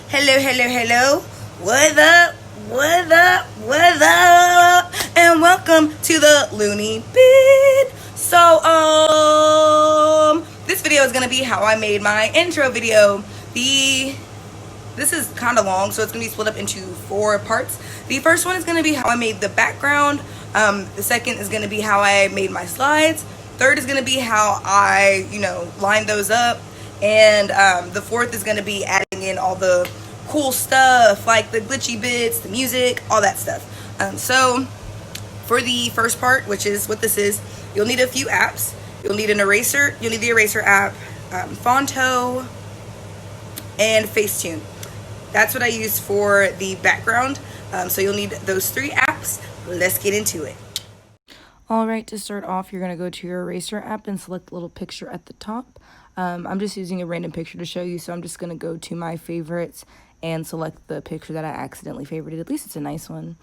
Hello, hello, hello. What up? What up? What up? And welcome to the Luni Bid. This video is gonna be how I made my intro video. This is kind of long, so it's gonna be split up into 4 parts. The first one is gonna be how I made the background. The second is gonna be how I made my slides. Third is gonna be how I, lined those up. And the fourth is gonna be adding in all the cool stuff, like the glitchy bits, the music, all that stuff. So for the first part, which is what this is, you'll need a few apps. You'll need an eraser. You'll need the eraser app, Fonto, and Facetune. That's what I use for the background. So you'll need those 3 apps. Let's get into it. All right, to start off, you're going to go to your eraser app and select the little picture at the top. I'm just using a random picture to show you, so I'm just going to go to my favorites and select the picture that I accidentally favorited. At least it's a nice one.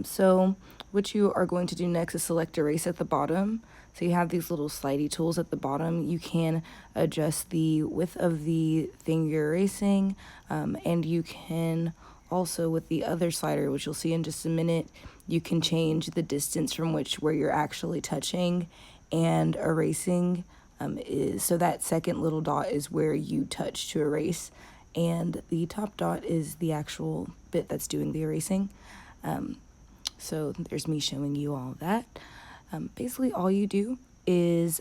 So what you are going to do next is select erase at the bottom. So you have these little slidey tools at the bottom. You can adjust the width of the thing you're erasing, and you can also, with the other slider, which you'll see in just a minute, you can change the distance from where you're actually touching and erasing. So that second little dot is where you touch to erase, and the top dot is the actual bit that's doing the erasing. So there's me showing you all that. Basically all you do is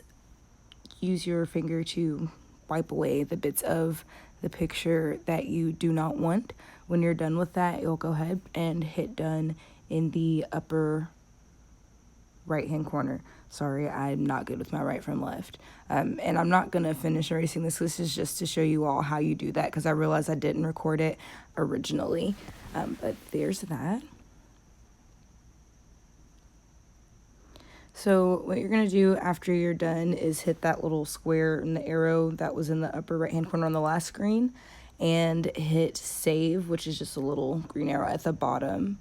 use your finger to wipe away the bits of the picture that you do not want. When you're done with that, you'll go ahead and hit done in the upper right hand corner. Sorry, I'm not good with my right from left. And I'm not going to finish erasing this. This is just to show you all how you do that, because I realized I didn't record it originally. But there's that. So what you're going to do after you're done is hit that little square and the arrow that was in the upper right hand corner on the last screen, and hit save, which is just a little green arrow at the bottom.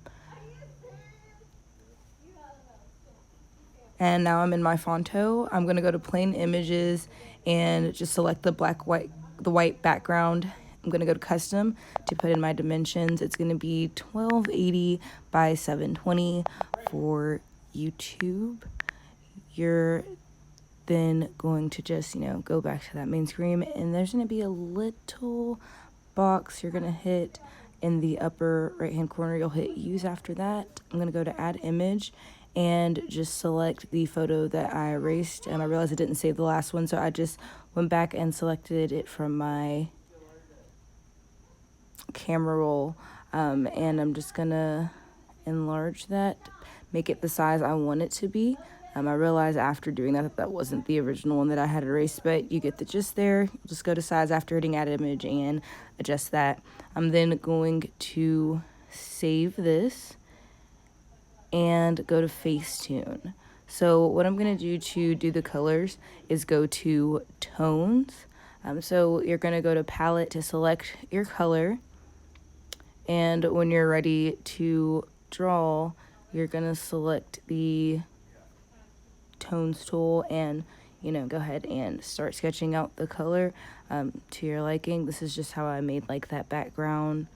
And now I'm in my Fonto. I'm going to go to plain images and just select the white background. I'm going to go to custom to put in my dimensions. It's going to be 1280 by 720 for YouTube. You're then going to just, go back to that main screen, and there's going to be a little box you're going to hit in the upper right hand corner. You'll hit use after that. I'm going to go to add image and just select the photo that I erased. And I realized I didn't save the last one, so I just went back and selected it from my camera roll. And I'm just going to enlarge that, make it the size I want it to be. I realized after doing that wasn't the original one that I had erased, but you get the gist there. Just go to size after hitting add image and adjust that. I'm then going to save this and go to Facetune. So what I'm going to do the colors is go to tones. So you're going to go to palette to select your color, and when you're ready to draw, you're going to select the tones tool and go ahead and start sketching out the color to your liking. This is just how I made that background,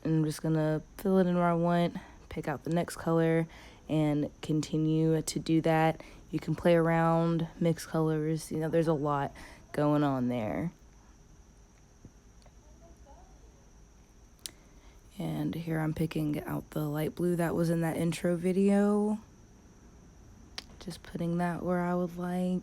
and I'm just gonna fill it in where I want, pick out the next color, and continue to do that. You can play around, mix colors, there's a lot going on there. And here I'm picking out the light blue that was in that intro video. Just putting that where I would like.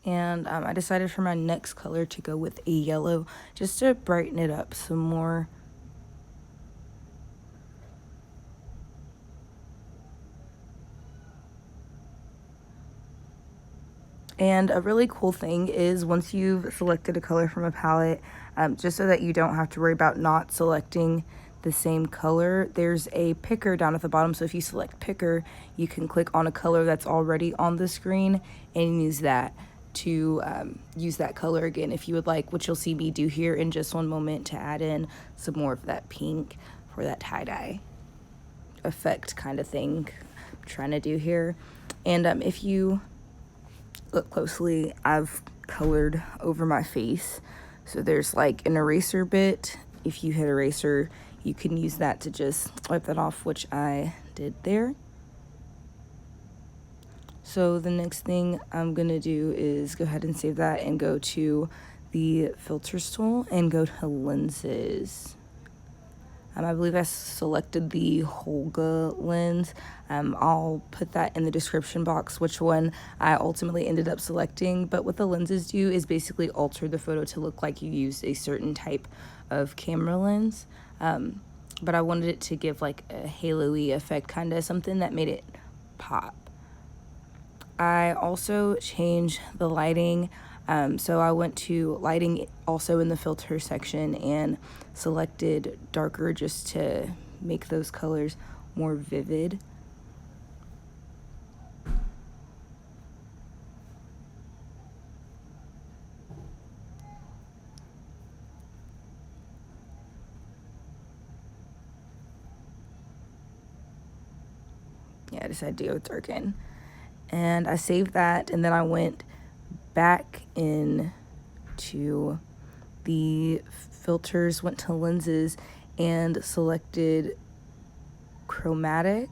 And I decided for my next color to go with a yellow, just to brighten it up some more. And a really cool thing is once you've selected a color from a palette, just so that you don't have to worry about not selecting the same color, there's a picker down at the bottom. So if you select picker, you can click on a color that's already on the screen and use that to use that color again if you would like, which you'll see me do here in just one moment to add in some more of that pink for that tie-dye effect kind of thing I'm trying to do here. And if you look closely, I've colored over my face. So there's like an eraser bit. If you hit eraser, you can use that to just wipe that off, which I did there. So the next thing I'm gonna do is go ahead and save that and go to the filters tool and go to lenses. I believe I selected the Holga lens. I'll put that in the description box, which one I ultimately ended up selecting. But what the lenses do is basically alter the photo to look like you used a certain type of camera lens. But I wanted it to give like a halo-y effect, kind of something that made it pop. I also changed the lighting. So I went to lighting also in the filter section and selected darker just to make those colors more vivid. Yeah, I decided to go with darken. And I saved that, and then I went back in to the filters, went to lenses and selected chromatic.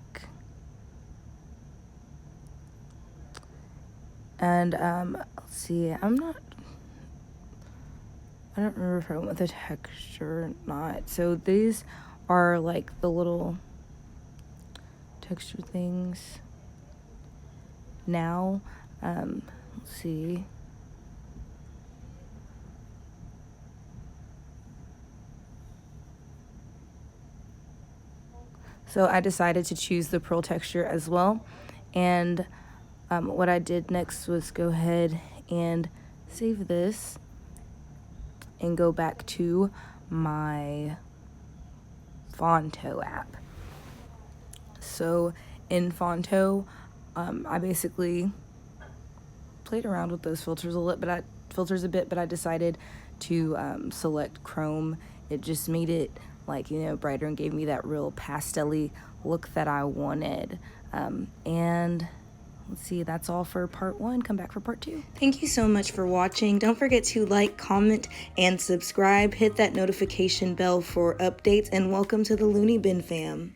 And let's see, I don't remember if I went with the texture or not. So these are like the little texture things. Now, let's see. So I decided to choose the pearl texture as well. And what I did next was go ahead and save this and go back to my Fonto app. So in Fonto, I basically played around with those filters a bit, but I decided to select chrome. It just made it like, you know, brighter and gave me that real pastel-y look that I wanted. And let's see, that's all for part 1. Come back for part 2. Thank you so much for watching. Don't forget to like, comment, and subscribe. Hit that notification bell for updates, and welcome to the Luni Bin fam.